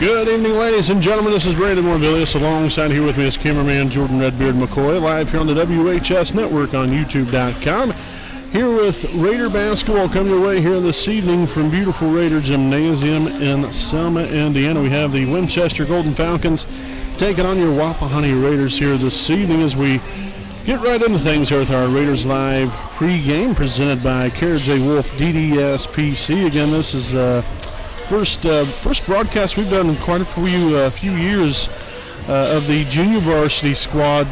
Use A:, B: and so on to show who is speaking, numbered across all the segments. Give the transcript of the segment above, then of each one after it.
A: Good evening, ladies and gentlemen. This is Brandon Morbilius. Alongside here with me is cameraman Jordan Redbeard McCoy, live here on the WHS Network on YouTube.com. Here with Raider basketball coming your way here this evening from beautiful Raider Gymnasium in Selma, Indiana. We have the Winchester Golden Falcons taking on your Wapahani Raiders here this evening as we get right into things here with our Raiders Live pregame presented by Carriage Wolf DDS PC. Again, this is first broadcast we've done in quite a few years of the junior varsity squad.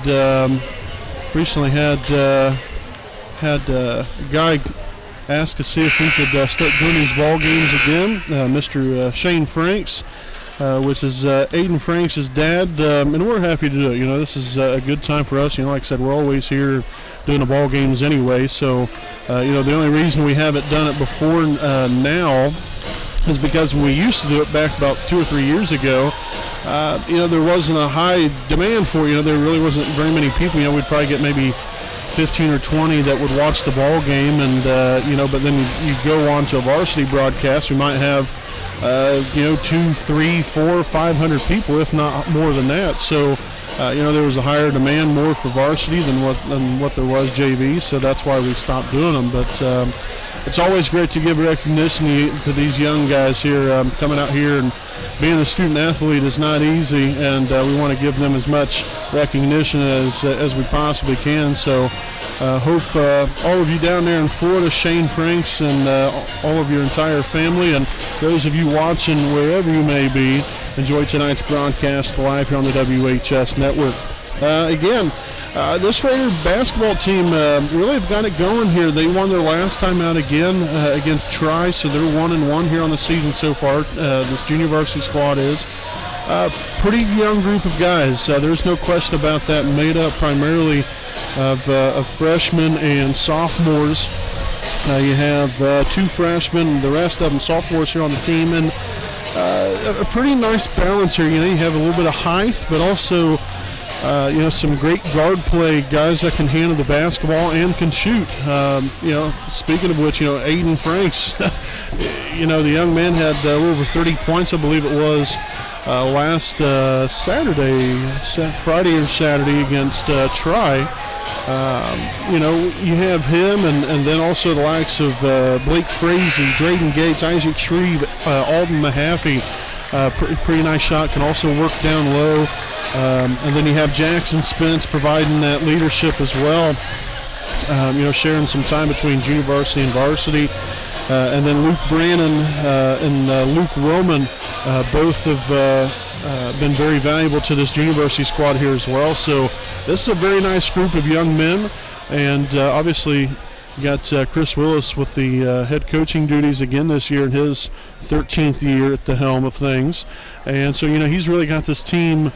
A: Recently had a guy ask to see if we could start doing these ball games again. Mr. Shane Franks, which is Aiden Franks' dad, and we're happy to do it. You know, this is a good time for us. You know, like I said, we're always here doing the ball games anyway. So, you know, the only reason we haven't done it before now is because when we used to do it back about 2 or 3 years ago, you know, there wasn't a high demand for it. You know, there really wasn't very many people. You know, we'd probably get maybe 15 or 20 that would watch the ball game, and you know, but then you go on to a varsity broadcast, we might have you know, 2, 3, 4, 500 people, if not more than that. So you know, there was a higher demand more for varsity than what there was JV, so that's why we stopped doing them. But it's always great to give recognition to these young guys here coming out here, and being a student athlete is not easy, and we want to give them as much recognition as we possibly can. So hope all of you down there in Florida, Shane Franks, and all of your entire family, and those of you watching wherever you may be, enjoy tonight's broadcast live here on the WHS Network. Again, this Raider basketball team really have got it going here. They won their last time out again against Tri, so they're 1-1 here on the season so far. This junior varsity squad is pretty young group of guys. There's no question about that. Made up primarily of freshmen and sophomores. You have 2 freshmen, the rest of them sophomores here on the team, and a pretty nice balance here. You know, you have a little bit of height, but also you know, some great guard play, guys that can handle the basketball and can shoot. You know, speaking of which, you know, Aiden Franks, you know, the young man had a little over 30 points, I believe it was, last Friday or Saturday against Tri. You know, you have him, and then also the likes of Blake Frazee, Drayden Gates, Isaac Shreve, Alden Mahaffey. Pretty nice shot, can also work down low. And then you have Jackson Spence providing that leadership as well. You know, sharing some time between junior varsity and varsity. And then Luke Brannon and Luke Roman both have been very valuable to this junior varsity squad here as well. So this is a very nice group of young men. And obviously you got Chris Willis with the head coaching duties again this year in his 13th year at the helm of things. And so, you know, he's really got this team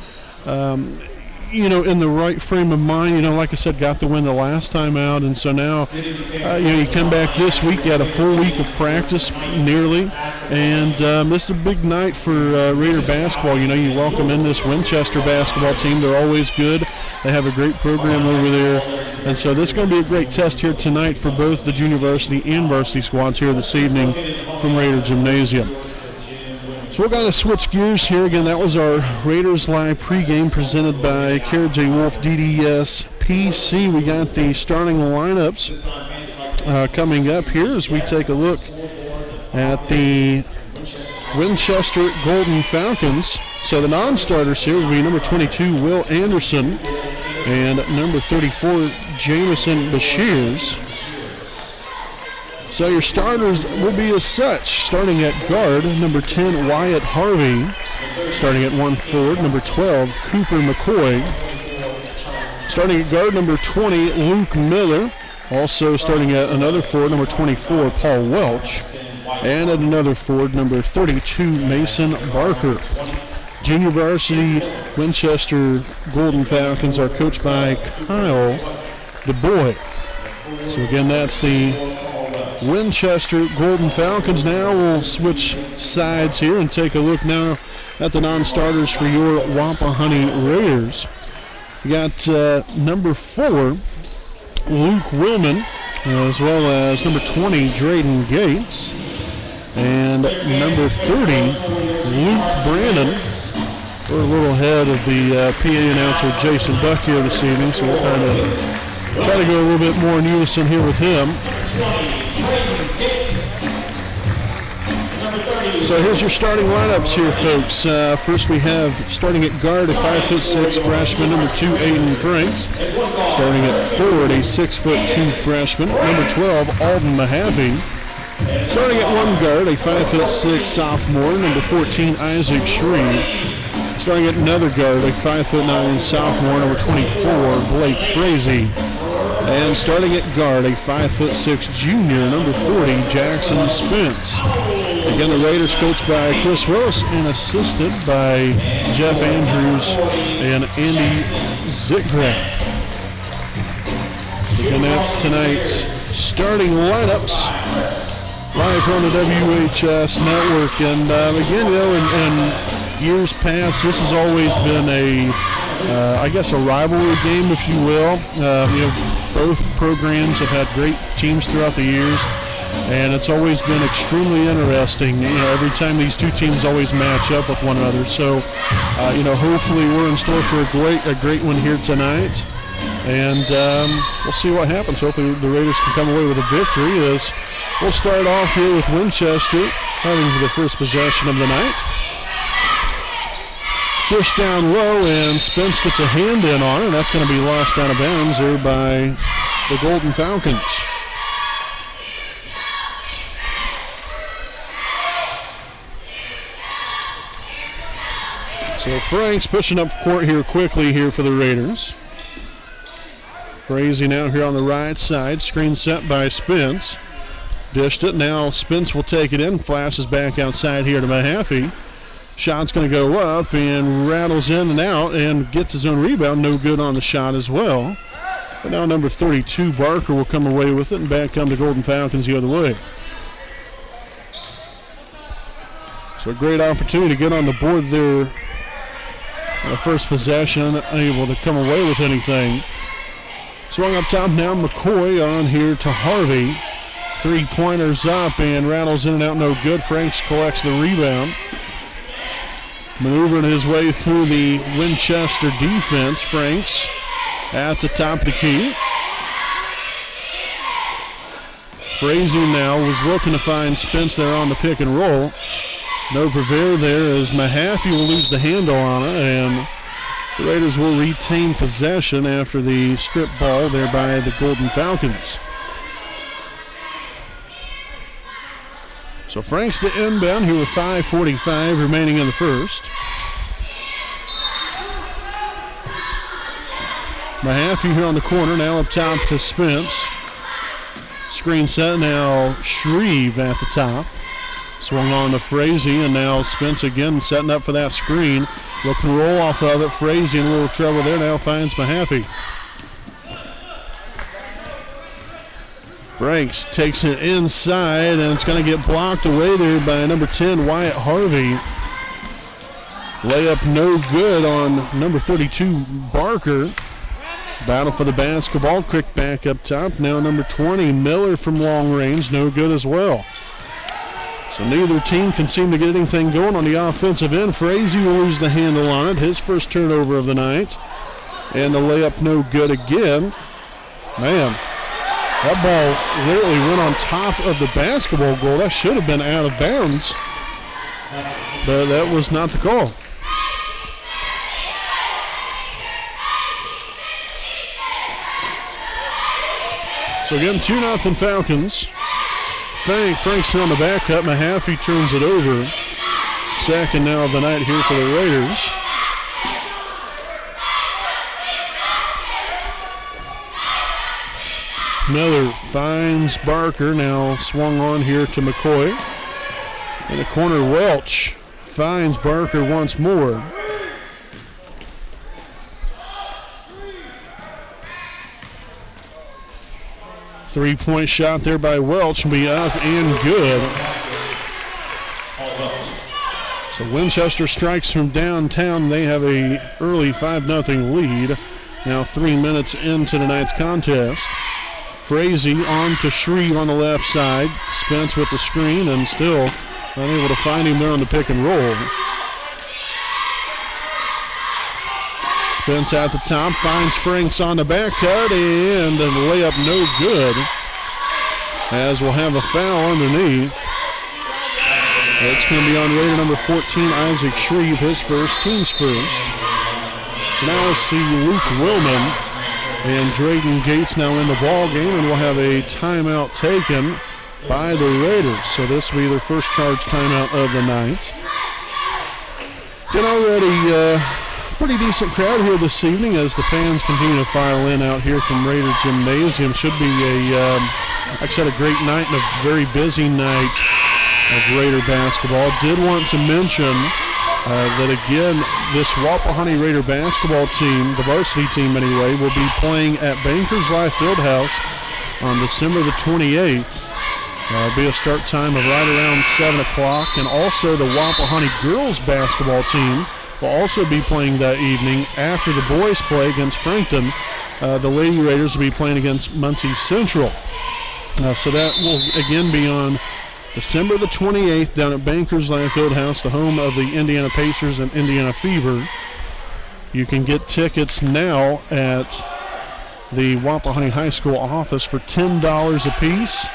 A: you know, in the right frame of mind. You know, like I said, got the win the last time out, and so now, you know, you come back this week, you had a full week of practice nearly, and this is a big night for Raider basketball. You know, you welcome in this Winchester basketball team. They're always good. They have a great program over there, and so this is going to be a great test here tonight for both the junior varsity and varsity squads here this evening from Raider Gymnasium. So we're going to switch gears here. Again, that was our Raiders Live pregame presented by Carriage Wolf DDS PC. We got the starting lineups coming up here as we take a look at the Winchester Golden Falcons. So the non-starters here will be number 22, Will Anderson, and number 34, Jamison Bashirs. So your starters will be as such. Starting at guard, number 10, Wyatt Harvey. Starting at 1 forward, number 12, Cooper McCoy. Starting at guard, number 20, Luke Miller. Also starting at another forward, number 24, Paul Welch. And at another forward, number 32, Mason Barker. Junior varsity Winchester Golden Falcons are coached by Kyle DuBois. So again, that's the Winchester Golden Falcons. Now we'll switch sides here and take a look now at the non-starters for your Wapahani Raiders. You got number 4, Luke Willman, as well as number 20, Drayden Gates. And number 30, Luke Brandon. We're a little ahead of the PA announcer Jason Buck here this evening, so we'll kind of try to go a little bit more in unison here with him. So here's your starting lineups here, folks. First we have, starting at guard, a 5'6" freshman, number 2, Aiden Franks. Starting at forward, a 6'2" freshman, number 12, Alden Mahaffey. Starting at one guard, a 5'6" sophomore, number 14, Isaac Shreve. Starting at another guard, a 5'9" sophomore, number 24, Blake Frazee. And starting at guard, a 5'6" junior, number 40, Jackson Spence. Again, the Raiders coached by Chris Willis and assisted by Jeff Andrews and Andy Zickgraff. Again, that's tonight's starting lineups live on the WHS network. And again, you know, in years past, this has always been I guess a rivalry game, if you will. You know, both programs have had great teams throughout the years. And it's always been extremely interesting. You know, every time these two teams always match up with one another. So, you know, hopefully we're in store for a great one here tonight. And we'll see what happens. Hopefully the Raiders can come away with a victory. As we'll start off here with Winchester having the first possession of the night. Push down low, and Spence gets a hand in on it, and that's going to be lost out of bounds there by the Golden Falcons. So Franks pushing up court here quickly here for the Raiders. Frazee now here on the right side. Screen set by Spence. Dished it. Now Spence will take it in. Flashes back outside here to Mahaffey. Shot's going to go up and rattles in and out and gets his own rebound. No good on the shot as well. But now number 32, Barker, will come away with it, and back come the Golden Falcons the other way. So a great opportunity to get on the board there. The first possession, unable to come away with anything. Swung up top now, McCoy on here to Harvey. 3-pointers up and rattles in and out, no good. Franks collects the rebound. Maneuvering his way through the Winchester defense. Franks at the top of the key. Frazee now was looking to find Spence there on the pick and roll. No prevail there as Mahaffey will lose the handle on it, and the Raiders will retain possession after the strip ball there by the Golden Falcons. So Franks the inbound here with 5:45 remaining in the first. Mahaffey here on the corner, now up top to Spence. Screen set, now Shreve at the top. Swung on to Frazee, and now Spence again setting up for that screen. Looking to roll off of it. Frazee in a little trouble there, now finds Mahaffey. Franks takes it inside, and it's going to get blocked away there by number 10, Wyatt Harvey. Layup no good on number 32, Barker. Battle for the basketball. Crick back up top. Now number 20, Miller from long range. No good as well. So neither team can seem to get anything going on the offensive end. Frazee will lose the handle on it. His first turnover of the night. And the layup no good again. Man, that ball literally went on top of the basketball goal. That should have been out of bounds. But that was not the call. So again, 2-0 Falcons. Franks on the back cut. Mahaffey turns it over. Second now of the night here for the Raiders. Miller finds Barker. Now swung on here to McCoy. In the corner, Welch finds Barker once more. Three-point shot there by Welch will be up and good. So Winchester strikes from downtown. They have a early 5-0 lead. Now 3 minutes into tonight's contest. Frazee on to Shreve on the left side. Spence with the screen and still unable to find him there on the pick and roll. Spence at the top, finds Franks on the back cut, and the layup no good, as we'll have a foul underneath. It's going to be on Raider number 14, Isaac Shreve, his first, team's first. So now we'll see Luke Willman and Drayden Gates now in the ball game, and we'll have a timeout taken by the Raiders. So this will be their first charge timeout of the night. And already pretty decent crowd here this evening as the fans continue to file in out here from Raider Gymnasium. Should be like I said, a great night and a very busy night of Raider basketball. Did want to mention that again, this Wapahani Raider basketball team, the varsity team anyway, will be playing at Bankers Life Fieldhouse on December the 28th. Be a start time of right around 7 o'clock. And also the Wapahani girls basketball team will also be playing that evening after the boys play against Frankton. The Lady Raiders will be playing against Muncie Central. So that will again be on December the 28th down at Bankers Life Fieldhouse, the home of the Indiana Pacers and Indiana Fever. You can get tickets now at the Wapahani High School office for $10 a piece,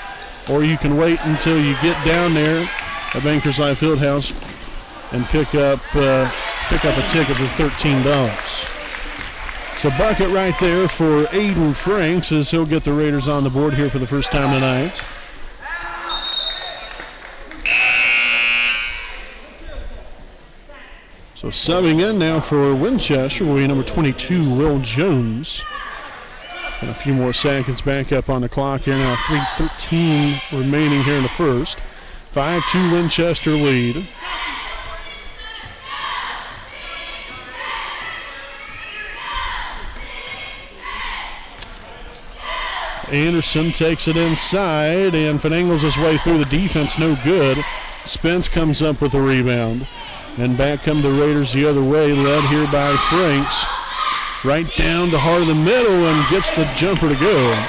A: or you can wait until you get down there at Bankers Life Fieldhouse and pick up a ticket for $13. So bucket right there for Aiden Franks as he'll get the Raiders on the board here for the first time tonight. So subbing in now for Winchester will be number 22, Will Jones. And a few more seconds back up on the clock here now. 3:13 remaining here in the first. 5-2 Winchester lead. Anderson takes it inside and finagles his way through the defense, no good. Spence comes up with the rebound. And back come the Raiders the other way, led here by Franks. Right down the heart of the middle and gets the jumper to go.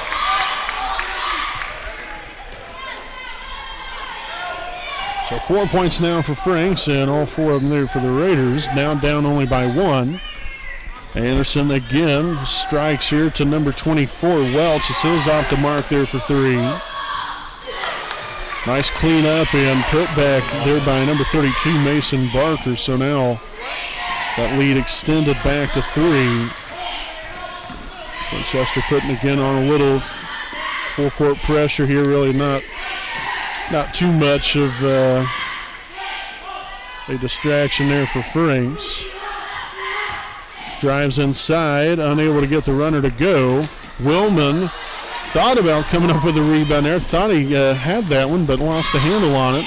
A: So 4 points now for Franks, and all 4 of them there for the Raiders. Now down only by 1. Anderson again strikes here to number 24, Welch. It's his off the mark there for 3. Nice clean up and put back there by number 32, Mason Barker. So now that lead extended back to 3. Winchester putting again on a little full court pressure here. Really not too much of a distraction there for Franks. Drives inside, unable to get the runner to go. Willman thought about coming up with a rebound there. Thought he had that one, but lost the handle on it.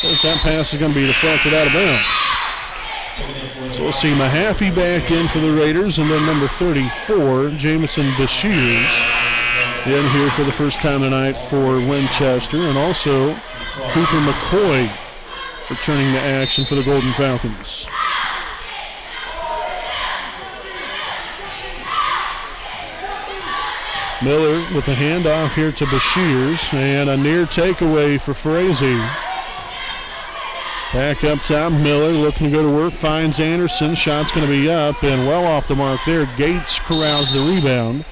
A: As that pass is going to be deflected out of bounds. So we'll see Mahaffey back in for the Raiders, and then number 34, Jamison Bashirs, in here for the first time tonight for Winchester, and also Cooper McCoy returning to action for the Golden Falcons. Miller with the handoff here to Bashirs, and a near takeaway for Frazee. Back up top, Miller looking to go to work, finds Anderson. Shot's going to be up and well off the mark there. Gates corrals the rebound.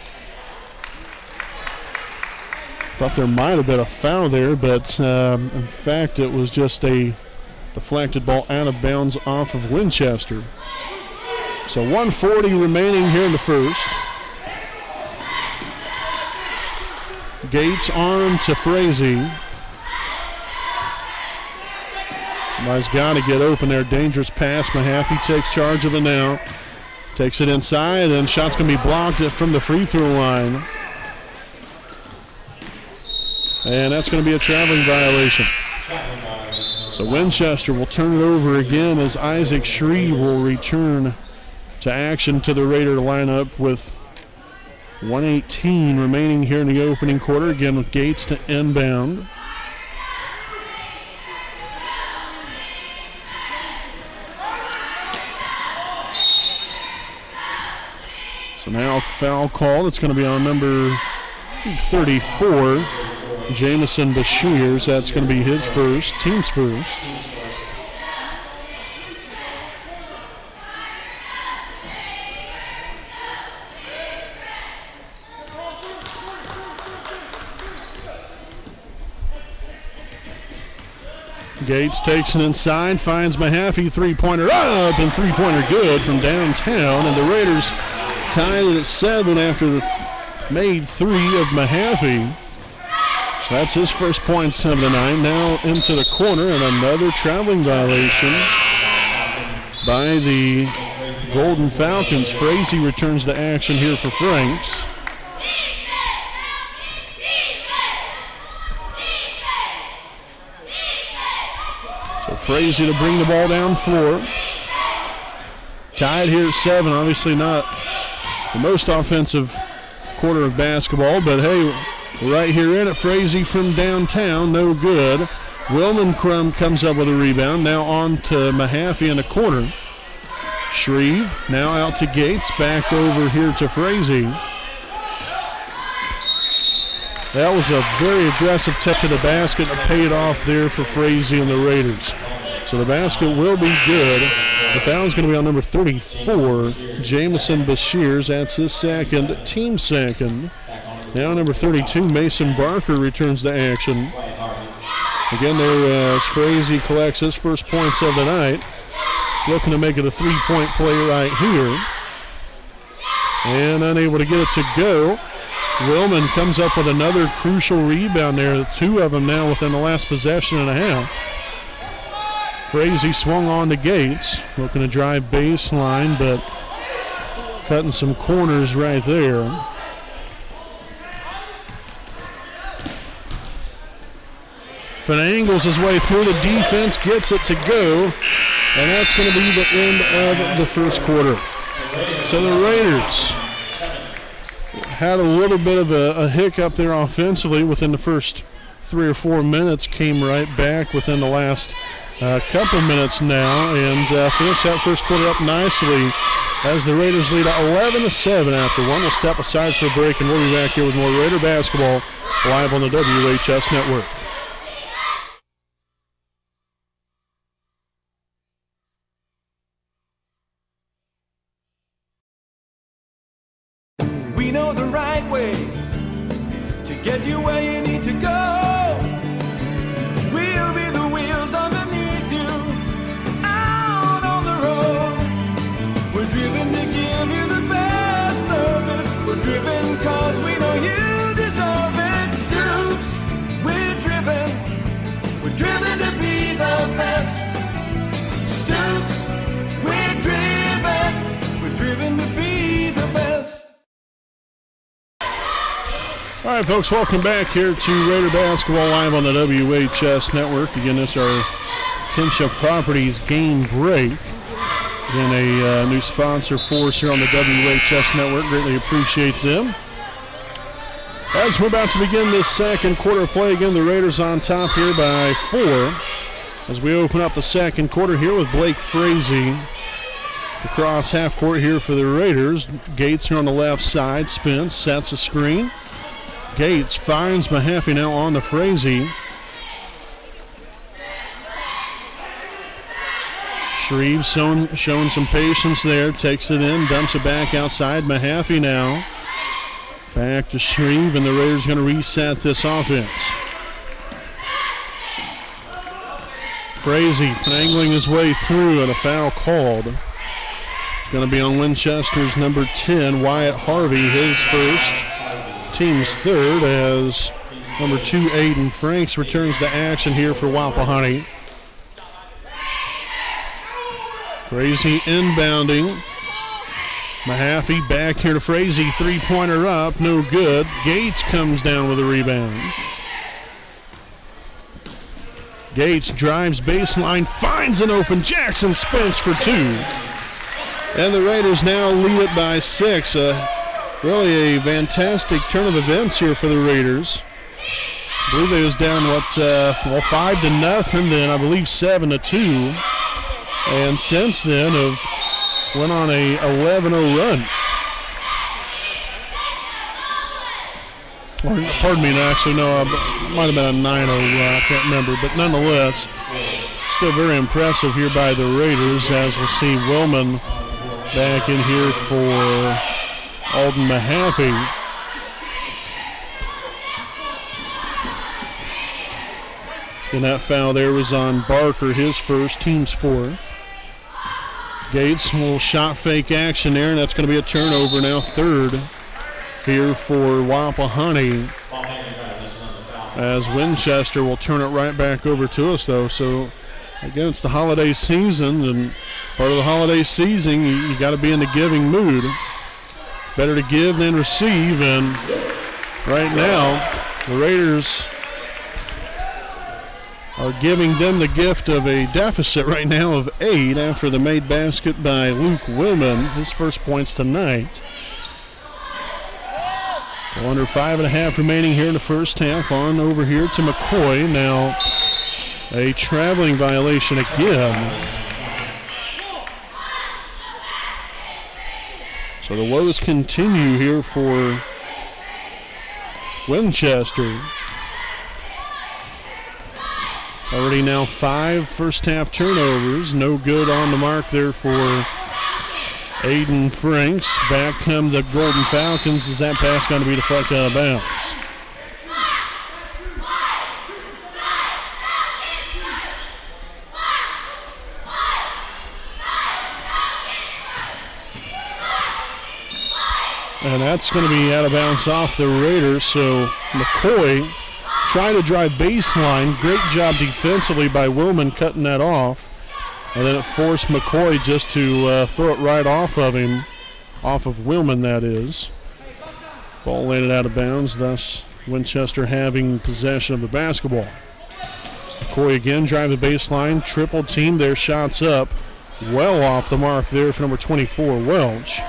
A: Thought there might have been a foul there, but in fact it was just a deflected ball out of bounds off of Winchester. So 1:40 remaining here in the first. Gates on to Frazee. Somebody's got to get open there. Dangerous pass. Mahaffey takes charge of it now. Takes it inside, and shot's going to be blocked from the free throw line. And that's going to be a traveling violation. So Winchester will turn it over again as Isaac Shreve will return to action to the Raider lineup with 1:18 remaining here in the opening quarter. Again with Gates to inbound. So now foul called. It's going to be on number 34. Jamison Bashirs, that's going to be his first, team's first. Gates takes it inside, finds Mahaffey, three-pointer up, and three-pointer good from downtown. And the Raiders tied it at 7 after the made 3 of Mahaffey. So that's his first points of the night. Now into the corner, and another traveling violation by the Golden Falcons. Frazee returns to action here for Franks. Frazee to bring the ball down floor. Tied here at 7. Obviously not the most offensive quarter of basketball, but hey, right here in it, Frazee from downtown, no good. Wilman comes up with a rebound. Now on to Mahaffey in the corner. Shreve now out to Gates, back over here to Frazee. That was a very aggressive tip to the basket and paid off there for Frazee and the Raiders. So the basket will be good. The foul's going to be on number 34, Jamison Bashirs. That's his second, team second. Now number 32, Mason Barker returns to action. Again, there as Frazee collects his first points of the night. Looking to make it a three-point play right here. And unable to get it to go. Willman comes up with another crucial rebound there. 2 of them now within the last possession and a half. Frazee swung on to Gates, looking to drive baseline, but cutting some corners right there. Finangles his way through the defense, gets it to go, and that's going to be the end of the first quarter. So the Raiders had a little bit of a hiccup there offensively within the first 3 or 4 minutes, came right back within the last couple minutes now, and finished that first quarter up nicely as the Raiders lead 11-7 after one. We'll step aside for a break, and we'll be back here with more Raider basketball live on the WHS Network.
B: We know the right way to get you where you need to go. We'll be the wheels underneath you, out on the road. We're driven to give you the best service. We're driven cause we know you deserve it. Stoops, we're driven to be the best. Stoops, we're driven to be the best.
A: All right, folks, welcome back here to Raider Basketball live on the WHS Network. Again, this is our Kinship Properties game break. Again, a new sponsor for us here on the WHS Network. Greatly appreciate them. As we're about to begin this second quarter play, again, the Raiders on top here by 4. As we open up the second quarter here with Blake Frazee across half court here for the Raiders. Gates here on the left side, spins, sets a screen. Gates finds Mahaffey now on to Frazee. Shreve showing some patience there, takes it in, dumps it back outside. Mahaffey now back to Shreve, and the Raiders going to reset this offense. Frazee finagling his way through, and a foul called. It's going to be on Winchester's number 10, Wyatt Harvey, his first. Team's third, as number 2, Aiden Franks, returns to action here for Wapahani. Frazee inbounding. Mahaffey back here to Frazee, three-pointer up, no good. Gates comes down with a rebound. Gates drives baseline, finds an open Jackson Spence for 2. And the Raiders now lead it by 6. Really a fantastic turn of events here for the Raiders. I believe they was down, 5-0, then I believe 7-2. And since then have went on a 11-0 run. Pardon me, actually, no, it might have been a 9-0, I can't remember. But nonetheless, still very impressive here by the Raiders, as we'll see Willman back in here for Alden Mahaffey. And that foul there was on Barker, his first, team's fourth. Gates will shot fake action there, and that's going to be a turnover now, third here for Wapahani, as Winchester will turn it right back over to us, though. So, again, it's the holiday season, and part of the holiday season, you got to be in the giving mood. Better to give than receive, and right now, the Raiders are giving them the gift of a deficit right now of 8 after the made basket by Luke Willman, his first points tonight. Under 5.5 remaining here in the first half. On over here to McCoy. Now a traveling violation again. So the woes continue here for Winchester. Already now 5 first half turnovers. No good on the mark there for Aiden Franks. Back come the Golden Falcons. Is that pass going to be deflected out of bounds? And that's going to be out of bounds off the Raiders. So McCoy trying to drive baseline. Great job defensively by Willman cutting that off. And then it forced McCoy just to throw it right off of him. Off of Willman, that is. Ball landed out of bounds, thus Winchester having possession of the basketball. McCoy again drive the baseline. Triple team, their shots up. Well off the mark there for number 24, Welch.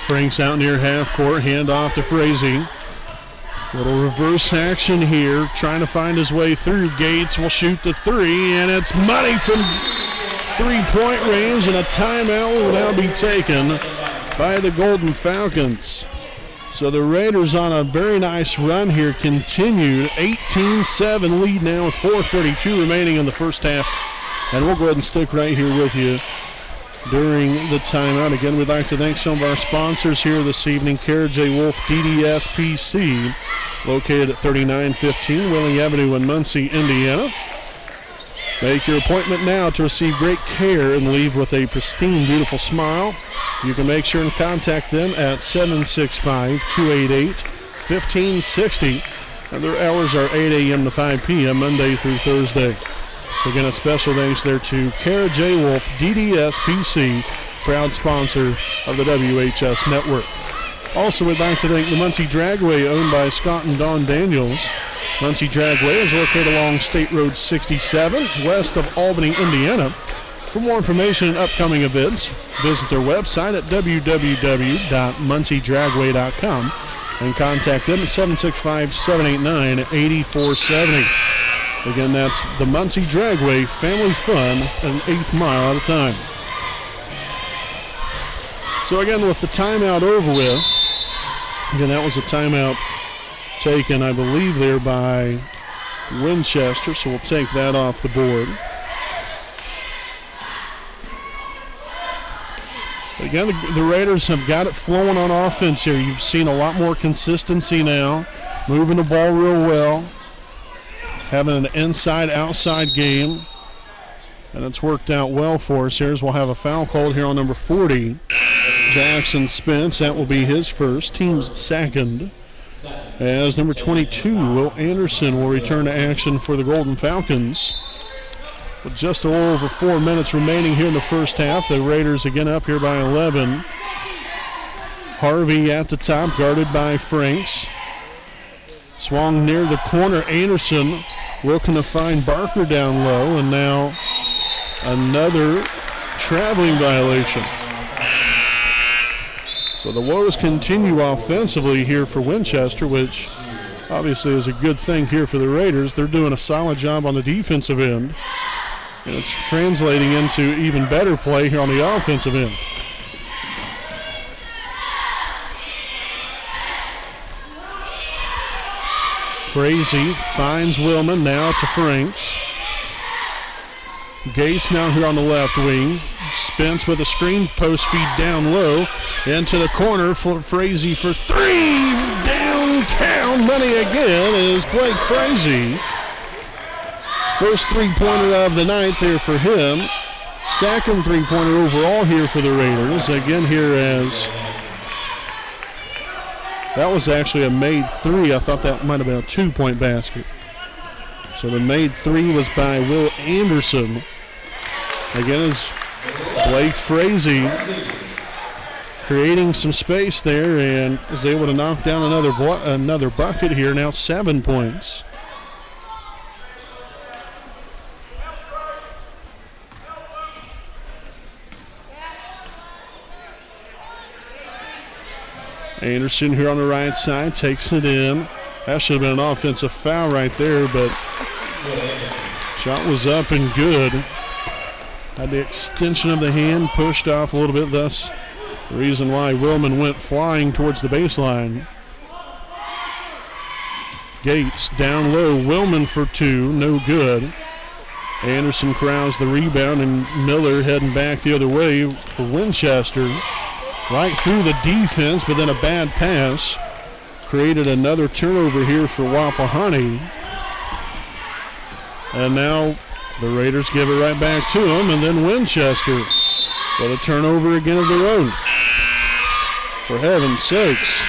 A: Franks out near half court, hand off to Frazee. Little reverse action here, trying to find his way through. Gates will shoot the three, and it's money from three-point range, and a timeout will now be taken by the Golden Falcons. So the Raiders on a very nice run here continued. 18-7 lead now with 4:32 remaining in the first half. And we'll go ahead and stick right here with you during the timeout. Again, we'd like to thank some of our sponsors here this evening. Kara J. Wolf DDS PC, located at 3915 Willing Avenue in Muncie, Indiana. Make your appointment now to receive great care and leave with a pristine, beautiful smile. You can make sure and contact them at 765-288-1560. And their hours are 8 a.m. to 5 p.m. Monday through Thursday. So again, a special thanks there to Kara J. Wolf, DDS PC, proud sponsor of the WHS Network. Also, we'd like to thank the Muncie Dragway, owned by Scott and Don Daniels. Muncie Dragway is located along State Road 67, west of Albany, Indiana. For more information and upcoming events, visit their website at www.munciedragway.com and contact them at 765-789-8470. Again, that's the Muncie Dragway, family fun, an eighth mile at a time. So again, with the timeout over with, again, that was a timeout taken, I believe, there by Winchester, so we'll take that off the board. Again, the Raiders have got it flowing on offense here. You've seen a lot more consistency now, moving the ball real well. Having an inside-outside game, and it's worked out well for us. Here's we'll have a foul called here on number 40, Jackson Spence. That will be his first, team's second. As number 22, Will Anderson, will return to action for the Golden Falcons. With just a little over 4 minutes remaining here in the first half, the Raiders again up here by 11. Harvey at the top, guarded by Franks. Swung near the corner. Anderson looking to find Barker down low, and now another traveling violation. So the woes continue offensively here for Winchester, which obviously is a good thing here for the Raiders. They're doing a solid job on the defensive end. And it's translating into even better play here on the offensive end. Frazee finds Willman, now to Franks. Gates now here on the left wing. Spence with a screen, post feed down low. Into the corner for Frazee for three. Downtown money again is Blake Frazee. First three-pointer of the night there for him. Second three-pointer overall here for the Raiders. Again here as that was actually a made three. I thought that might have been a two-point basket. So the made three was by Will Anderson. Again is Blake Frazee creating some space there and is able to knock down another bucket here. Now 7 points. Anderson here on the right side takes it in. That should have been an offensive foul right there, but shot was up and good. Had the extension of the hand pushed off a little bit, thus the reason why Willman went flying towards the baseline. Gates down low, Willman for two, no good. Anderson corrals the rebound and Miller heading back the other way for Winchester. Right through the defense, but then a bad pass created another turnover here for Wapahani. And now the Raiders give it right back to them, and then Winchester with a turnover again of their own. For heaven's sakes.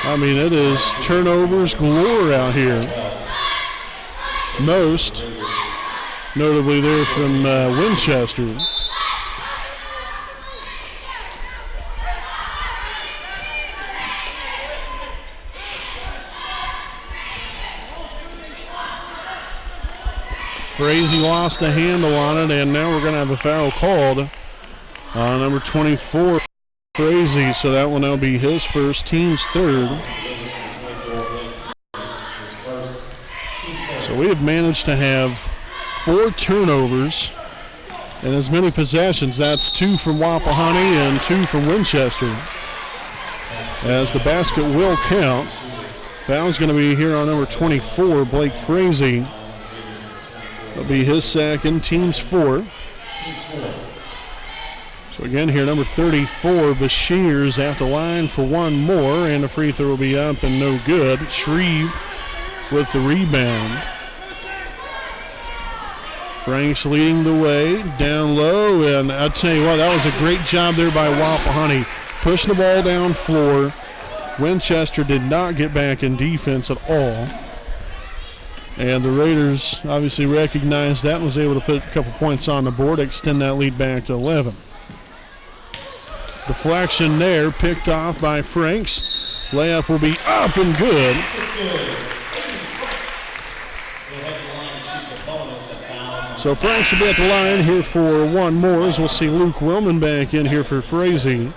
A: I mean, it is turnovers galore out here. Most notably there from Winchester. Frazee lost the handle on it, and now we're going to have a foul called on number 24, Frazee. So that will now be his first, team's third. So we have managed to have 4 turnovers and as many possessions. That's 2 from Wapahani and 2 from Winchester. As the basket will count. Foul's going to be here on number 24, Blake Frazee. That'll be his second, team's fourth. So again here, number 34, Bashir's at the line for one more, and the free throw will be up and no good. Shreve with the rebound. Franks leading the way, down low, and I'll tell you what, that was a great job there by Wapahani. Pushing the ball down floor. Winchester did not get back in defense at all. And the Raiders obviously recognized that and was able to put a couple points on the board, extend that lead back to 11. Deflection there, picked off by Franks. Layup will be up and good. So Franks will be at the line here for one more, as we'll see Luke Willman back in here for Frazee.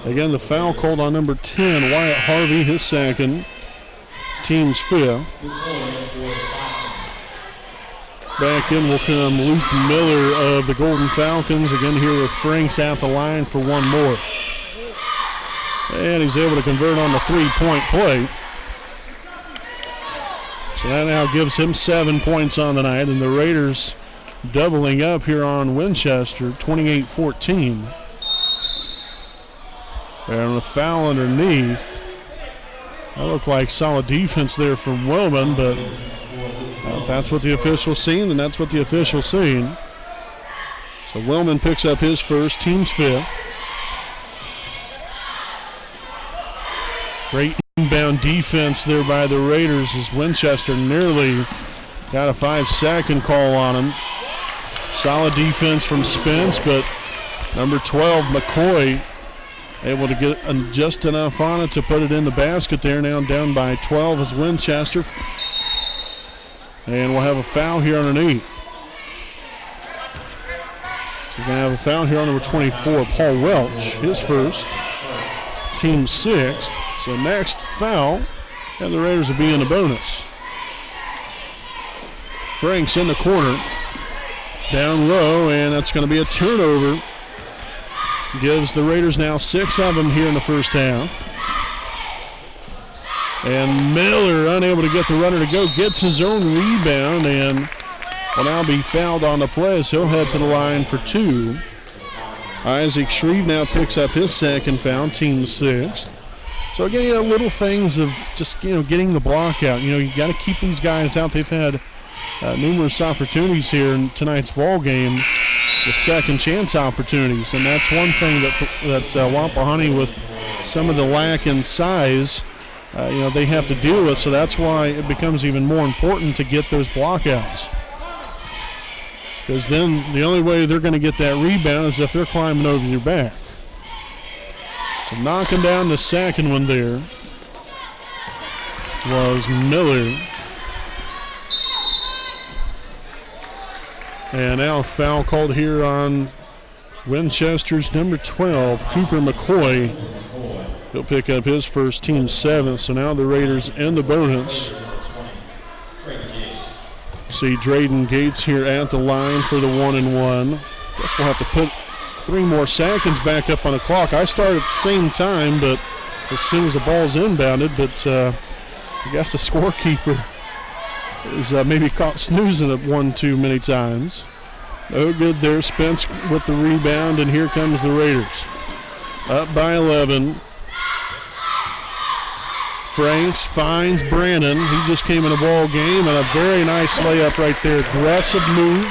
A: Again, the foul called on number 10, Wyatt Harvey, his second. Team's fifth. Back in will come Luke Miller of the Golden Falcons. Again here with Franks at the line for one more. And he's able to convert on the three-point play. So that now gives him 7 points on the night. And the Raiders doubling up here on Winchester, 28-14. And a foul underneath. That looked like solid defense there from Willman, but if that's what the official's seen, then that's what the official's seen. So Willman picks up his first, team's fifth. Great inbound defense there by the Raiders as Winchester nearly got a 5-second call on him. Solid defense from Spence, but number 12, McCoy, able to get just enough on it to put it in the basket there. Now down by 12 is Winchester. And we'll have a foul here underneath. So we're going to have a foul here on number 24, Paul Welch, his first, team sixth. So next foul, and the Raiders will be in a bonus. Franks in the corner. Down low, and that's going to be a turnover. Gives the Raiders now 6 of them here in the first half. And Miller, unable to get the runner to go, gets his own rebound and will now be fouled on the play as he'll head to the line for 2. Isaac Shreve now picks up his second foul, team 6th. So again, little things of just, getting the block out. You got to keep these guys out. They've had numerous opportunities here in tonight's ball game with second chance opportunities, and that's one thing that Wapahani, with some of the lack in size, they have to deal with. So that's why it becomes even more important to get those blockouts, because then the only way they're going to get that rebound is if they're climbing over your back. So knocking down the second one there was Miller. And now a foul called here on Winchester's number 12, Cooper McCoy. He'll pick up his first, team 7th. So now the Raiders in the bonus. See Drayden Gates here at the line for the 1-and-1. Guess we'll have to put 3 more seconds back up on the clock. I start at the same time, but as soon as the ball's inbounded, but I guess the scorekeeper is maybe caught snoozing at 1 too many times. No good there. Spence with the rebound, and here comes the Raiders. Up by 11. Franks finds Brandon. He just came in the ball game, and a very nice layup right there. Aggressive move.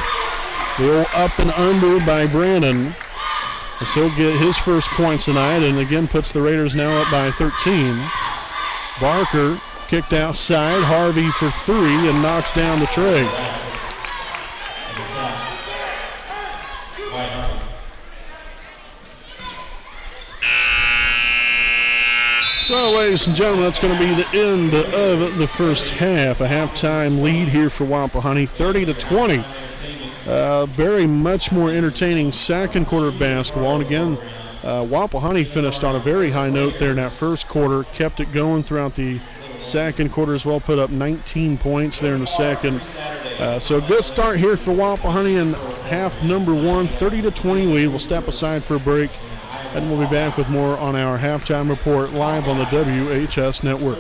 A: Go up and under by Brandon. So he'll get his first points tonight, and again puts the Raiders now up by 13. Barker kicked outside. Harvey for 3 and knocks down the tray. So, ladies and gentlemen, that's going to be the end of the first half. A halftime lead here for Wapahani, 30-20. Very much more entertaining second quarter of basketball. And again, Wapahani finished on a very high note there in that first quarter, kept it going throughout the second quarter as well, put up 19 points there in the second. So a good start here for Wapahani in half number 1, 30-20 lead. We'll step aside for a break, and we'll be back with more on our halftime report live on the WHS Network.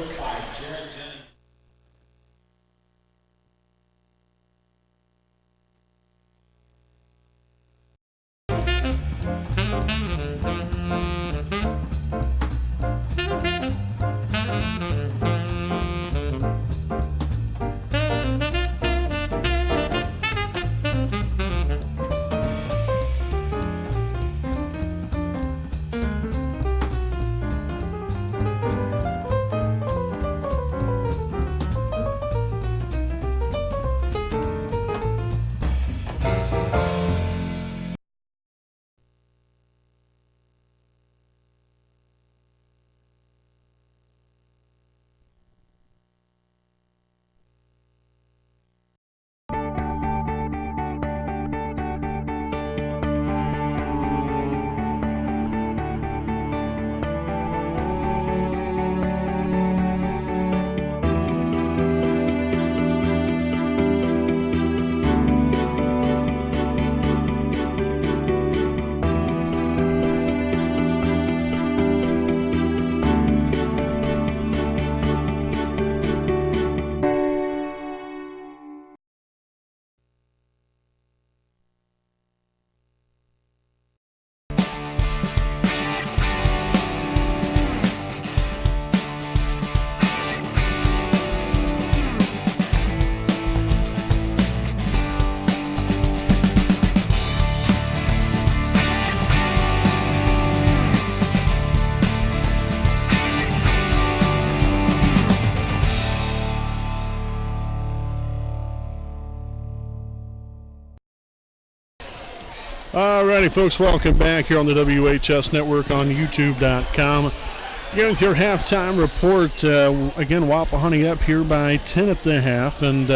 A: Alrighty, folks, welcome back here on the WHS Network on YouTube.com. Again, with your halftime report, again, Wapahani up here by 10 at the half, and,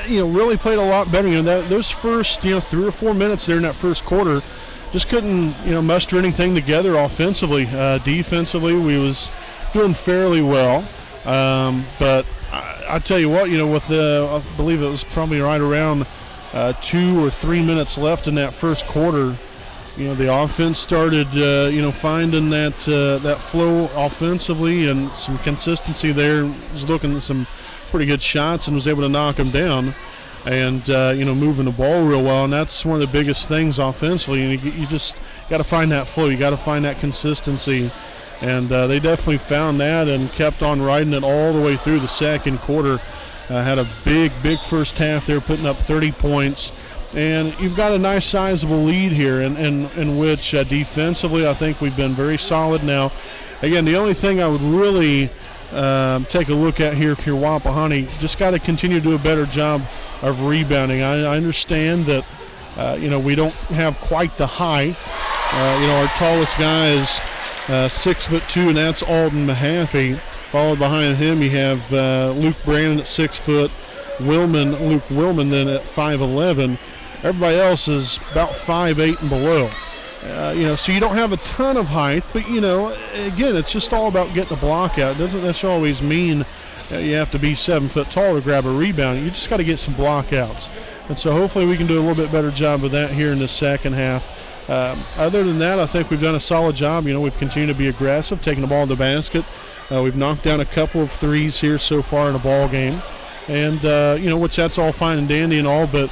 A: really played a lot better. Those first, 3 or 4 minutes there in that first quarter, just couldn't, muster anything together offensively. Defensively, we was doing fairly well, but I tell you what, with I believe it was probably right around 2 or 3 minutes left in that first quarter. The offense started, finding that flow offensively and some consistency there. Was looking at some pretty good shots and was able to knock them down, and moving the ball real well. And that's one of the biggest things offensively. You just got to find that flow. You got to find that consistency, and they definitely found that and kept on riding it all the way through the second quarter. Had a big first half there, putting up 30 points. And you've got a nice sizable lead here in which defensively I think we've been very solid. Now, again, the only thing I would really take a look at here if you're Wapahani, just got to continue to do a better job of rebounding. I understand that, we don't have quite the height. Our tallest guy is 6'2", and that's Alden Mahaffey. Followed behind him, you have Luke Brandon at 6 foot, Luke Willman then at 5'11". Everybody else is about 5'8" and below. So you don't have a ton of height, but, again, it's just all about getting the block out. It doesn't necessarily always mean you have to be 7 foot tall to grab a rebound. You just got to get some block outs. And so hopefully we can do a little bit better job of that here in the second half. Other than that, I think we've done a solid job. We've continued to be aggressive, taking the ball to the basket. We've knocked down a couple of threes here so far in the ball game. And, which that's all fine and dandy and all, but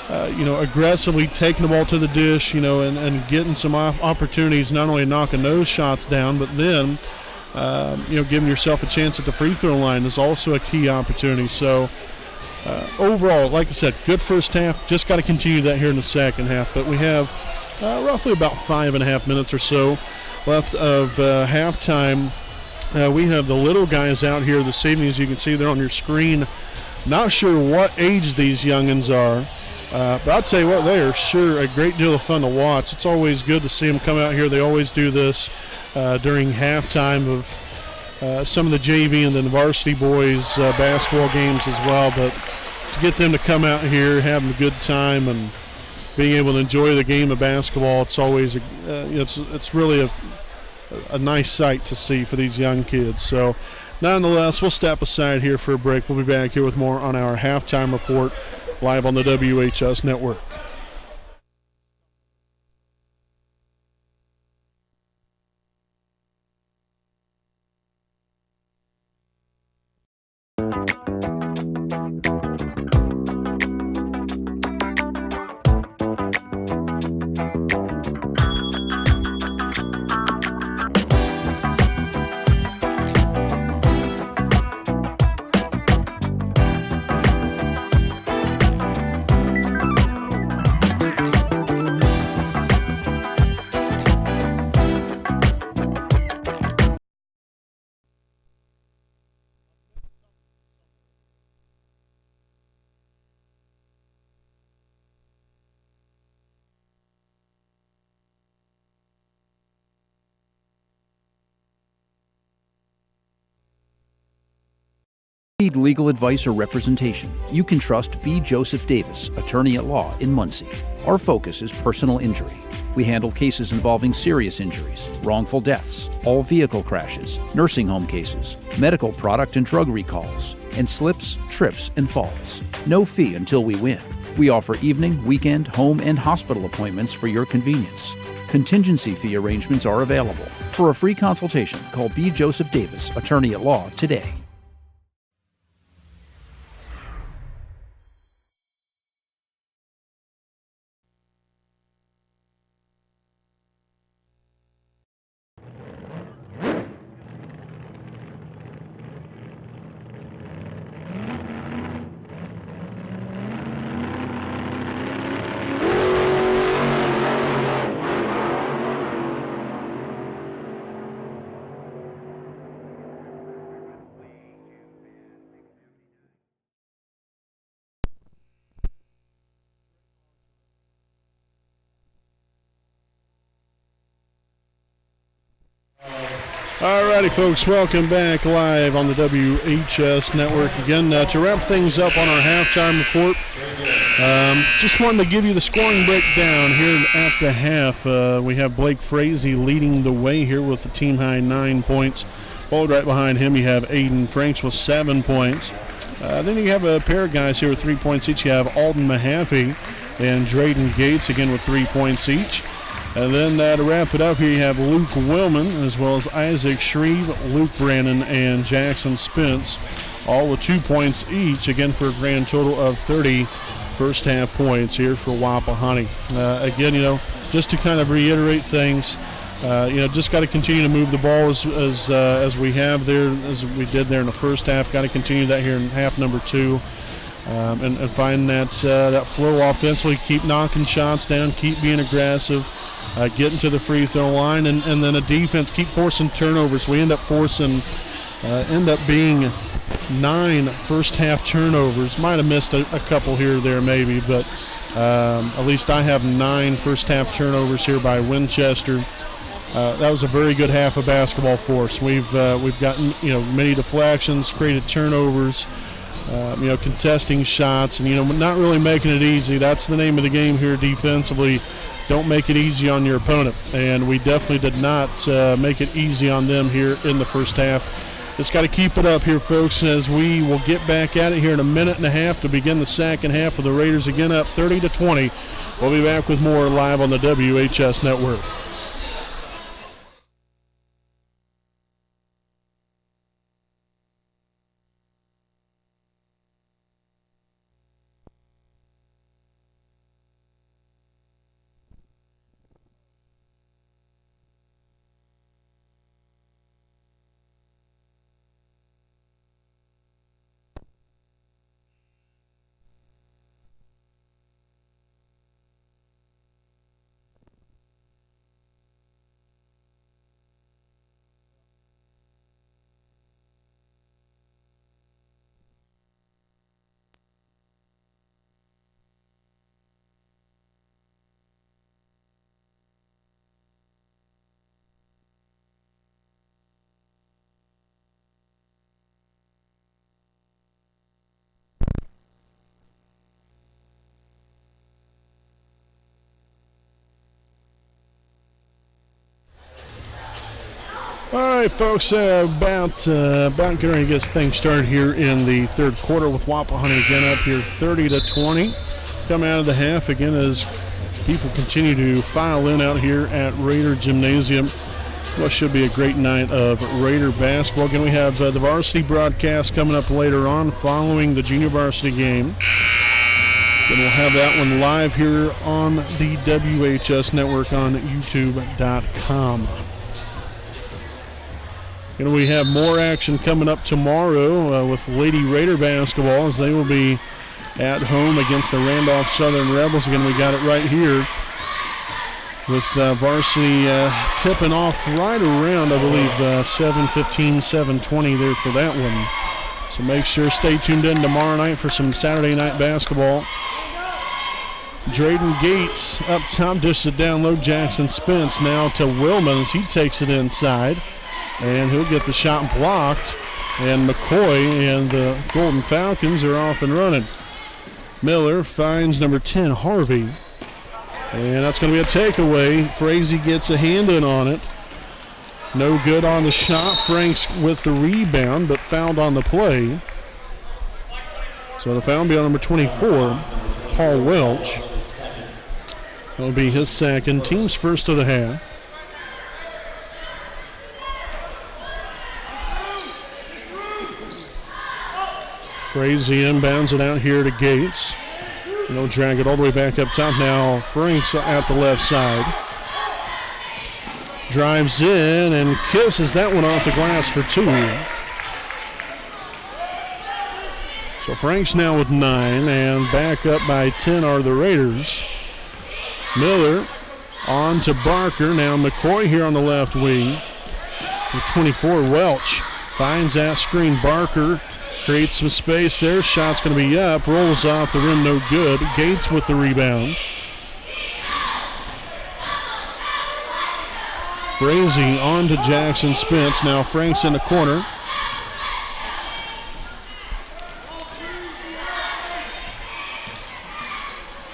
A: aggressively taking the ball to the dish, and getting some opportunities, not only knocking those shots down, but then, giving yourself a chance at the free throw line is also a key opportunity. So, overall, like I said, good first half. Just got to continue that here in the second half. But we have roughly about 5.5 minutes or so left of halftime. We have the little guys out here this evening, as you can see there on your screen. Not sure what age these youngins are. But I'll tell you what, they are sure a great deal of fun to watch. It's always good to see them come out here. They always do this during halftime of some of the JV and the varsity boys basketball games as well. But to get them to come out here, having a good time, and being able to enjoy the game of basketball, it's always it's really a nice sight to see for these young kids. So, nonetheless, we'll step aside here for a break. We'll be back here with more on our halftime report, live on the WHS Network.
C: Need legal advice or representation, you can trust B. Joseph Davis, attorney at law in Muncie. Our focus is personal injury. We handle cases involving serious injuries, wrongful deaths, all vehicle crashes, nursing home cases, medical product and drug recalls, and slips, trips, and falls. No fee until we win. We offer evening, weekend, home, and hospital appointments for your convenience. Contingency fee arrangements are available. For a free consultation, call B. Joseph Davis, attorney at law, today.
A: Alrighty, folks, welcome back live on the WHS Network. Again, to wrap things up on our halftime report, just wanted to give you the scoring breakdown here at the half. We have Blake Frazee leading the way here with the team-high 9 points. Followed right behind him, you have Aiden Franks with 7 points. Then you have a pair of guys here with 3 points each. You have Alden Mahaffey and Drayden Gates, again with 3 points each. And then to wrap it up here, you have Luke Willman, as well as Isaac Shreve, Luke Brannon, and Jackson Spence, all with 2 points each, again for a grand total of 30 first half points here for Wapahani. Again, just to kind of reiterate things, just got to continue to move the ball as we have there, as we did there in the first half. Got to continue that here in half number 2, and find that flow offensively. Keep knocking shots down, keep being aggressive, getting to the free throw line, and then a defense keep forcing turnovers. We end up being 9 first half turnovers. Might have missed a couple here or there maybe, but at least I have 9 first half turnovers here by Winchester. That was a very good half of basketball for us. We've gotten many deflections, created turnovers, contesting shots, and not really making it easy. That's the name of the game here defensively. Don't make it easy on your opponent, and we definitely did not make it easy on them here in the first half. Just got to keep it up here, folks, as we will get back at it here in a minute and a half to begin the second half with the Raiders again up 30-20. We'll be back with more live on the WHS Network. All right, folks, about getting ready to get things started here in the third quarter with Wapahani again up here 30-20. Come out of the half again as people continue to file in out here at Raider Gymnasium. What should be a great night of Raider basketball. Again, we have the varsity broadcast coming up later on following the junior varsity game. And we'll have that one live here on the WHS Network on YouTube.com. And we have more action coming up tomorrow with Lady Raider basketball as they will be at home against the Randolph Southern Rebels. Again, we got it right here with varsity tipping off right around, I believe, 7:15, 7:20 there for that one. So make sure stay tuned in tomorrow night for some Saturday night basketball. Drayden Gates up top, dishes it down low. Jackson Spence now to Willman as he takes it inside. And he'll get the shot blocked. And McCoy and the Golden Falcons are off and running. Miller finds number 10, Harvey. And that's going to be a takeaway. Frazee gets a hand in on it. No good on the shot. Franks with the rebound, but fouled on the play. So the foul will be on number 24, Paul Welch. That'll be his second. Team's first of the half. Frazee inbounds it out here to Gates. And they'll drag it all the way back up top now. Franks at the left side. Drives in and kisses that one off the glass for 2. So Franks now with 9, and back up by 10 are the Raiders. Miller on to Barker. Now McCoy here on the left wing. With 24, Welch finds that screen. Barker creates some space there. Shot's going to be up. Rolls off the rim, no good. Gates with the rebound. Frazee on to Jackson Spence. Now Franks in the corner.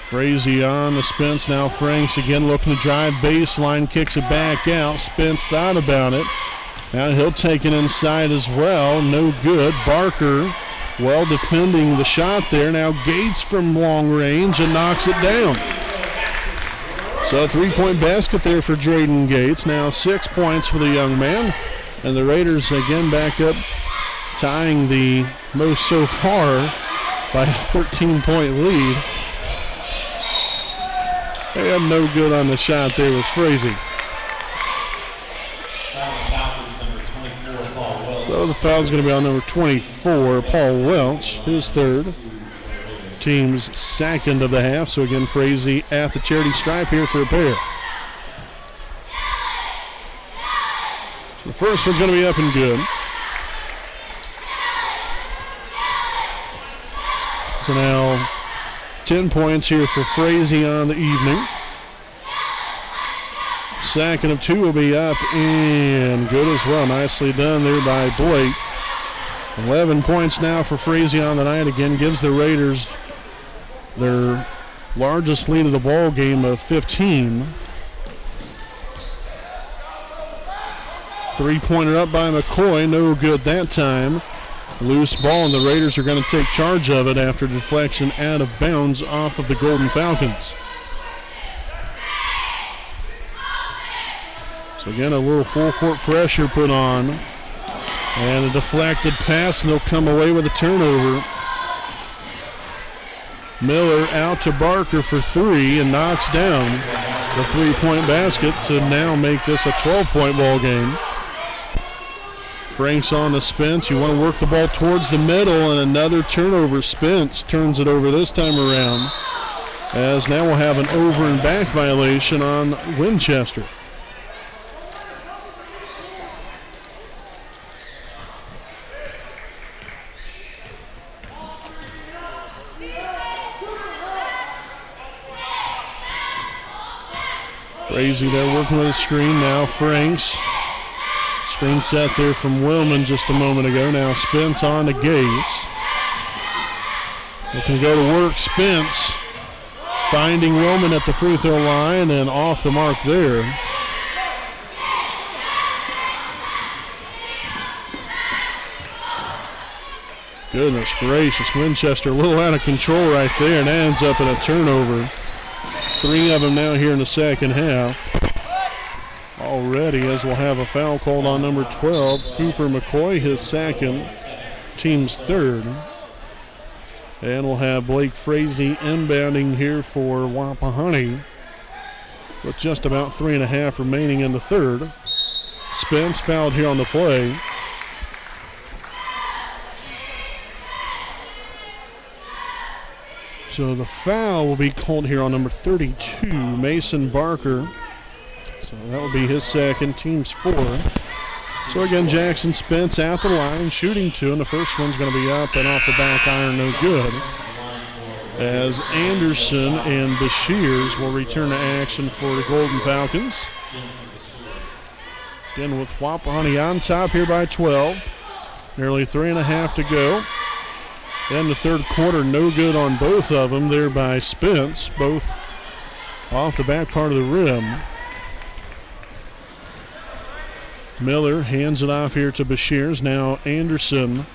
A: Frazee on to Spence. Now Franks again looking to drive baseline. Kicks it back out. Spence thought about it. Now he'll take it inside as well. No good. Barker Well defending the shot there. Now Gates from long range and knocks it down. So a 3-point basket there for Drayden Gates. Now 6 points for the young man. And the Raiders again back up, tying the most so far by a 13-point lead. They had no good on the shot there with Frazee. So the foul's going to be on number 24, Paul Welch, his third. Team's second of the half. So again, Frazee at the charity stripe here for a pair. So the first one's going to be up and good. So now 10 points here for Frazee on the evening. Second of two will be up and good as well. Nicely done there by Blake. 11 points now for Frazee on the night. Again, gives the Raiders their largest lead of the ball game of 15. Three-pointer up by McCoy. No good that time. Loose ball, and the Raiders are going to take charge of it after deflection out of bounds off of the Golden Falcons. So again, a little full-court pressure put on. And a deflected pass, and they'll come away with a turnover. Miller out to Barker for three and knocks down the three-point basket to now make this a 12-point ball game. Franks on to Spence. You want to work the ball towards the middle, and another turnover. Spence turns it over this time around, as now we'll have an over and back violation on Winchester. Frazee there working with a screen now. Franks. Screen set there from Willman just a moment ago. Now Spence on to Gates. They can go to work. Spence finding Willman at the free throw line and off the mark there. Goodness gracious, Winchester a little out of control right there and ends up in a turnover. Three of them now here in the second half. Already, as we'll have a foul called on number 12, Cooper McCoy, his second, team's third. And we'll have Blake Frazee inbounding here for Wapahani with just about 3.5 remaining in the third. Spence fouled here on the play. So the foul will be called here on number 32, Mason Barker. So that will be his second, team's fourth. So again, Jackson Spence at the line, shooting two, and the first one's going to be up and off the back iron, no good. As Anderson and Bashirs will return to action for the Golden Falcons. Again with Wapahani on top here by 12. Nearly 3.5 to go. In the third quarter, no good on both of them there by Spence, both off the back part of the rim. Miller hands it off here to Bashirs. Now Anderson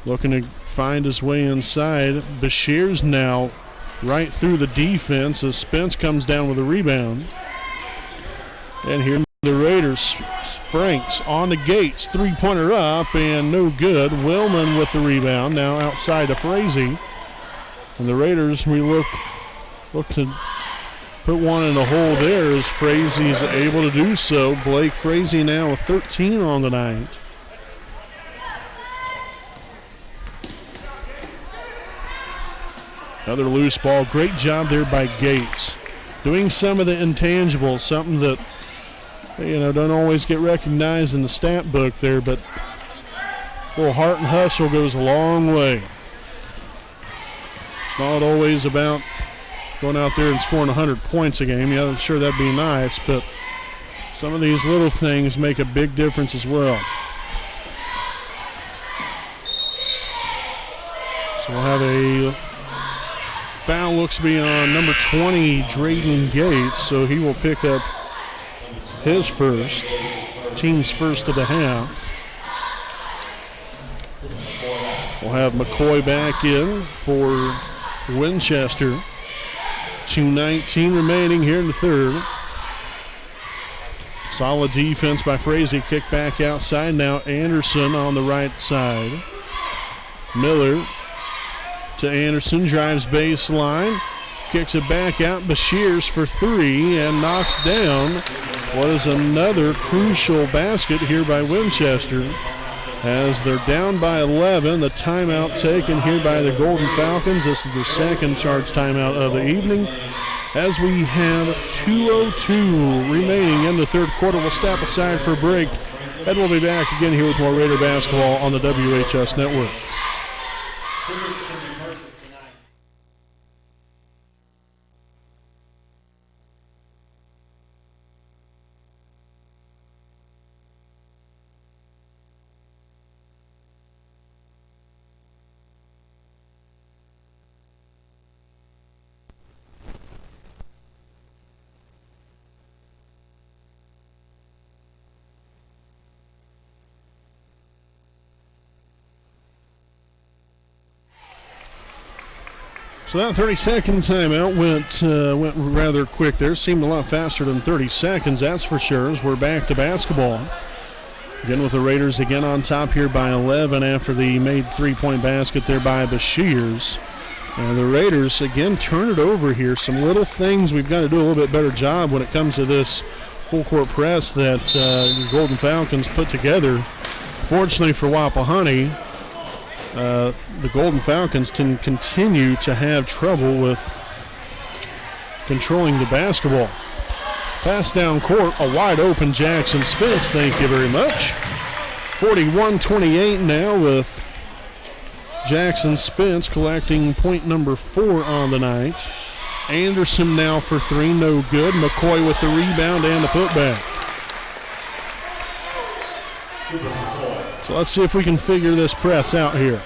A: looking to find his way inside. Bashirs now right through the defense as Spence comes down with a rebound. And here the Raiders, Franks on the Gates, three-pointer up and no good. Willman with the rebound, now outside to Frazee. And the Raiders, we look to put one in the hole there as Frazee's able to do so. Blake Frazee now with 13 on the night. Another loose ball. Great job there by Gates. Doing some of the intangibles, something that, don't always get recognized in the stat book there, but a little heart and hustle goes a long way. It's not always about going out there and scoring 100 points a game. Yeah, I'm sure that'd be nice, but some of these little things make a big difference as well. So we'll have a foul, looks to be on number 20, Drayden Gates, so he will pick up his first, team's first of the half. We'll have McCoy back in for Winchester. 2:19 remaining here in the third. Solid defense by Frazee. Kick back outside. Now Anderson on the right side. Miller to Anderson. Drives baseline. Kicks it back out. Bashirs for three and knocks down what is another crucial basket here by Winchester. As they're down by 11, the timeout taken here by the Golden Falcons. This is the second charge timeout of the evening. As we have 2:02 remaining in the third quarter, we'll step aside for a break, and we'll be back again here with more Raider basketball on the WHS Network. So that 30-second timeout went rather quick there. Seemed a lot faster than 30 seconds, that's for sure, as we're back to basketball. Again with the Raiders again on top here by 11 after the made three-point basket there by Bashirs. And the Raiders again turn it over here. Some little things we've got to do a little bit better job when it comes to this full-court press that the Golden Falcons put together. Fortunately for Wapahani, the Golden Falcons can continue to have trouble with controlling the basketball. Pass down court, a wide open Jackson Spence, thank you very much. 41-28 now with Jackson Spence collecting point number 4 on the night. Anderson now for three, no good. McCoy with the rebound and the putback. So let's see if we can figure this press out here.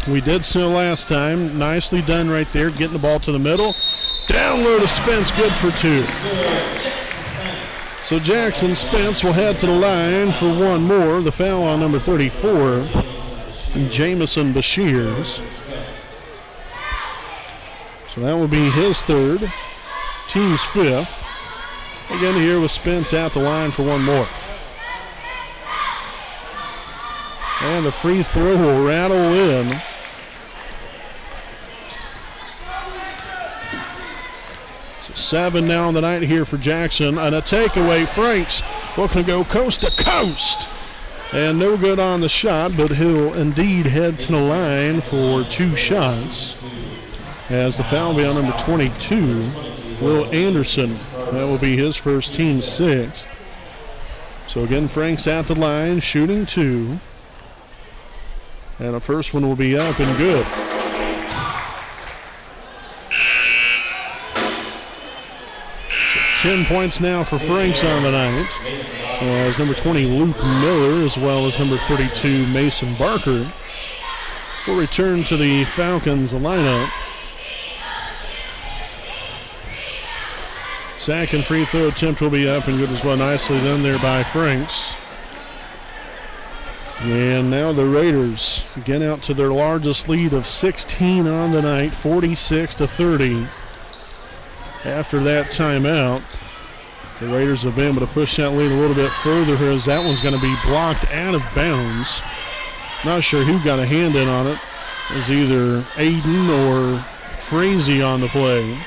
A: We did so last time. Nicely done right there, getting the ball to the middle. Down low to Spence, good for two. So Jackson Spence will head to the line for one more. The foul on number 34, Jamison Bashirs. So that will be his third, team's fifth. Again here with Spence at the line for one more. And the free throw will rattle in. So 7 now on the night here for Jackson. And a takeaway. Franks looking to go coast to coast. And no good on the shot, but he'll indeed head to the line for 2 shots. As the foul will be on number 22, Will Anderson. That will be his first, team sixth. So again, Franks at the line, shooting 2. And the first one will be up and good. So 10 points now for Franks on the night. As number 20, Luke Miller, as well as number 32, Mason Barker, will return to the Falcons lineup. Second free throw attempt will be up and good as well. Nicely done there by Franks. And now the Raiders get out to their largest lead of 16 on the night, 46-30. After that timeout, the Raiders have been able to push that lead a little bit further here, as that one's going to be blocked out of bounds. Not sure who got a hand in on it. It was either Aiden or Frazee on the play.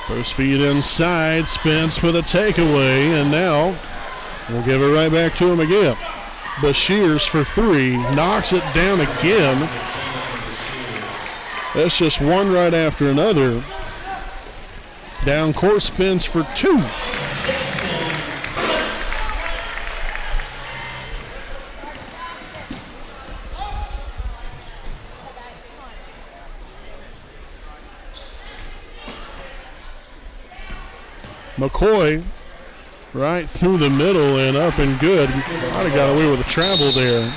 A: Post feed inside, Spence with a takeaway, and now we'll give it right back to him again. Bashirs for 3, knocks it down again. That's just one right after another. Down court, Spence for 2. McCoy right through the middle and up and good. Might have got away with a travel there.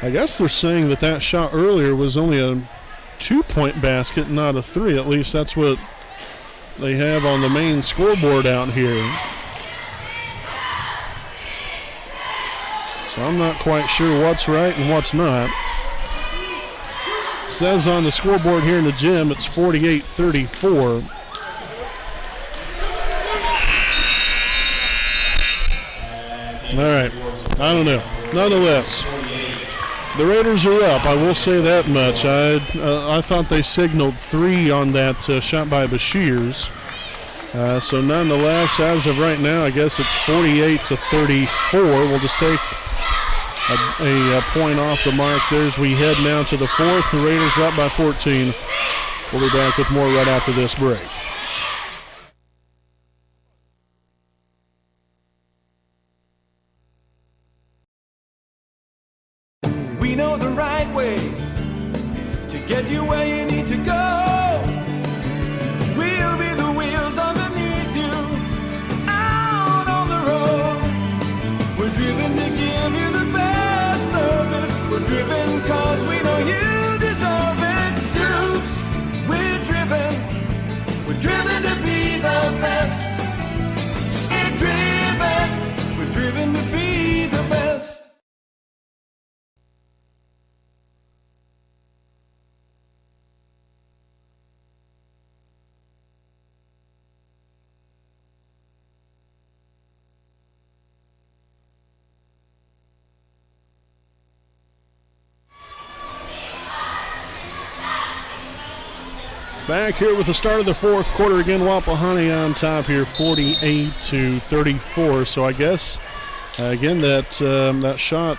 A: I guess they're saying that that shot earlier was only a 2-point basket, not a 3. At least that's what they have on the main scoreboard out here. So I'm not quite sure what's right and what's not. It says on the scoreboard here in the gym it's 48-34. All right, I don't know. Nonetheless, the Raiders are up. I will say that much. I thought they signaled 3 on that shot by Bashirs. So nonetheless, as of right now, I guess it's 48-34. We'll just take a point off the mark there as we head now to the fourth. The Raiders up by 14. We'll be back with more right after this break.
B: We know the right way to get you where you need to go. We'll be the wheels underneath you out on the road. We're driven to give you the best service. We're driven cause we know you deserve it. Stoops, we're driven to be the best. Stay driven, we're driven to be the best.
A: Back here with the start of the fourth quarter again. Wapahani on top here, 48-34. So I guess again that shot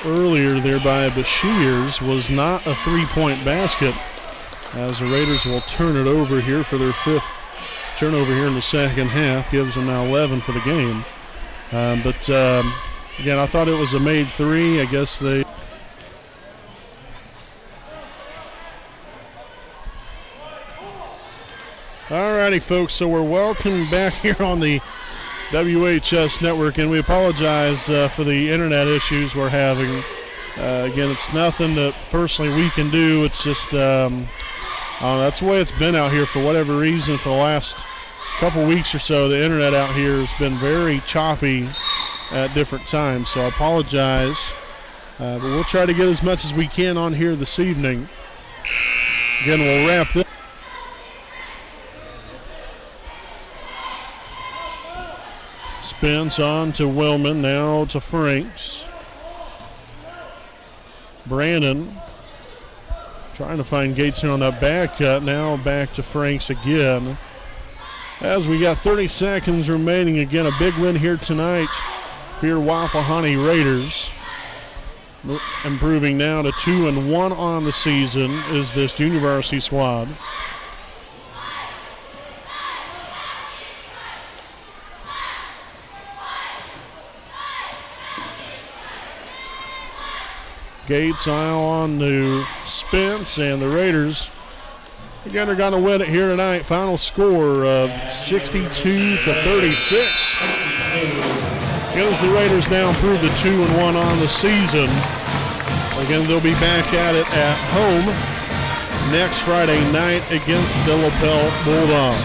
A: earlier there by Bashirs was not a three-point basket, as the Raiders will turn it over here for their 5th turnover here in the second half. Gives them now 11 for the game. But again, I thought it was a made 3. I guess they. Alrighty, folks, so we're welcome back here on the WHS Network, and we apologize for the internet issues we're having. Again, it's nothing that personally we can do. It's just that's the way it's been out here for whatever reason for the last couple weeks or so. The internet out here has been very choppy at different times, so I apologize. But we'll try to get as much as we can on here this evening. Again, we'll wrap this. Spins on to Willman, now to Franks. Brandon trying to find Gates here on that back cut. Now back to Franks again. As we got 30 seconds remaining, again a big win here tonight for your Wapahani Raiders. Improving now to 2-1 on the season is this junior varsity squad. Gates now on to Spence, and the Raiders again are going to win it here tonight. Final score of 62-36. Gives the Raiders now improve to 2-1 on the season. Again, they'll be back at it at home next Friday night against the Lapel Bulldogs.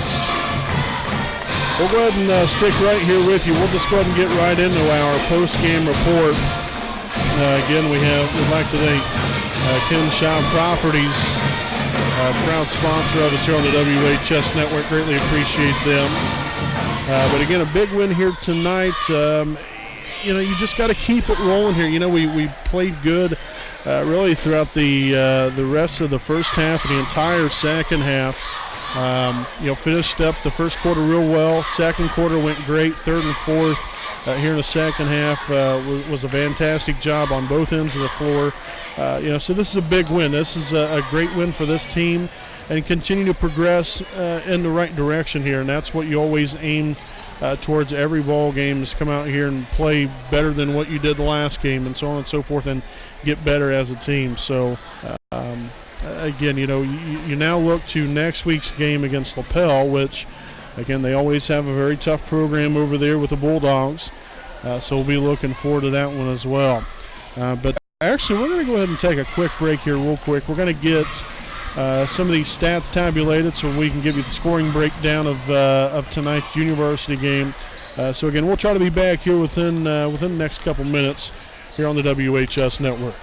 A: We'll go ahead and stick right here with you. We'll just go ahead and get right into our post-game report. Again, we'd like to thank Ken Shaw Properties, proud sponsor of us here on the WHS Network. Greatly appreciate them. But again, a big win here tonight. You just got to keep it rolling here. We played good really throughout the rest of the first half and the entire second half. Finished up the first quarter real well. Second quarter went great. Third and fourth here in the second half was a fantastic job on both ends of the floor. So this is a big win. This is a great win for this team, and continue to progress in the right direction here. And that's what you always aim towards every ball game, is come out here and play better than what you did the last game, and so on and so forth, and get better as a team. So again, you now look to next week's game against Lapel, which, again, they always have a very tough program over there with the Bulldogs. So we'll be looking forward to that one as well. But actually, we're going to go ahead and take a quick break here real quick. We're going to get some of these stats tabulated so we can give you the scoring breakdown of tonight's junior varsity game. So again, we'll try to be back here within the next couple minutes here on the WHS Network.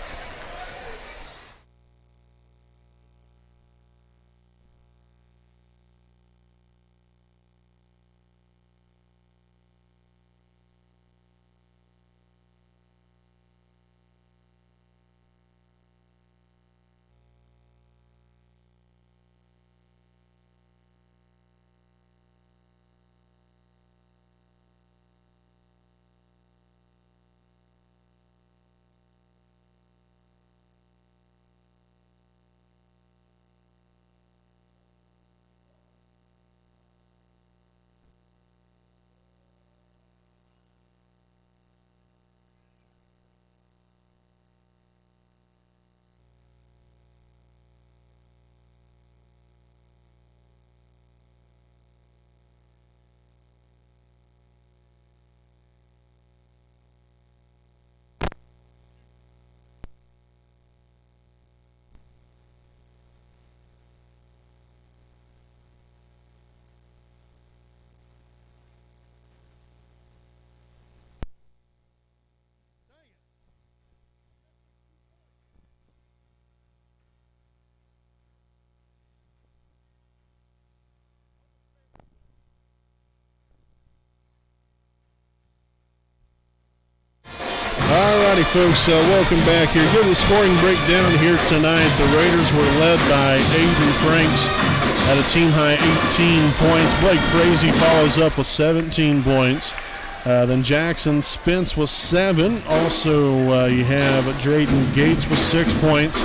A: Alrighty, folks, welcome back here. Give the scoring breakdown here tonight. The Raiders were led by Aiden Franks at a team-high 18 points. Blake Frazee follows up with 17 points. Then Jackson Spence with 7. Also, you have Drayden Gates with 6 points.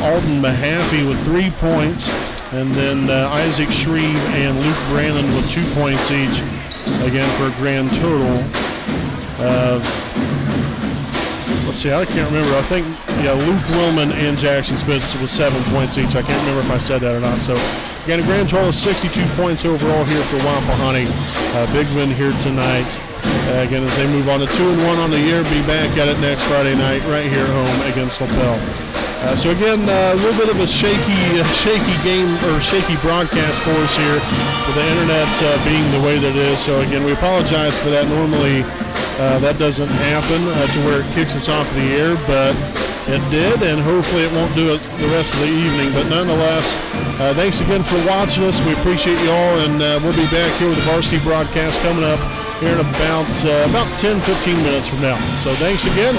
A: Alden Mahaffey with 3 points. And then Isaac Shreve and Luke Brandon with 2 points each. Again, for a grand total of... Let's see, I can't remember. I think, Luke Willman and Jackson Spence with 7 points each. I can't remember if I said that or not. So, again, a grand total of 62 points overall here for Wapahani. Big win here tonight. Again, as they move on to 2-1 on the year, be back at it next Friday night right here at home against LaPel. So again, a little bit of a shaky game or shaky broadcast for us here with the internet being the way that it is. So again, we apologize for that. Normally that doesn't happen to where it kicks us off the air, but it did, and hopefully it won't do it the rest of the evening. But nonetheless, thanks again for watching us. We appreciate you all, and we'll be back here with the varsity broadcast coming up here in about 10-15 minutes from now. So thanks again,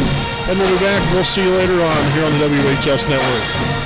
A: and we'll be back. We'll see you later on here on the WHS Network.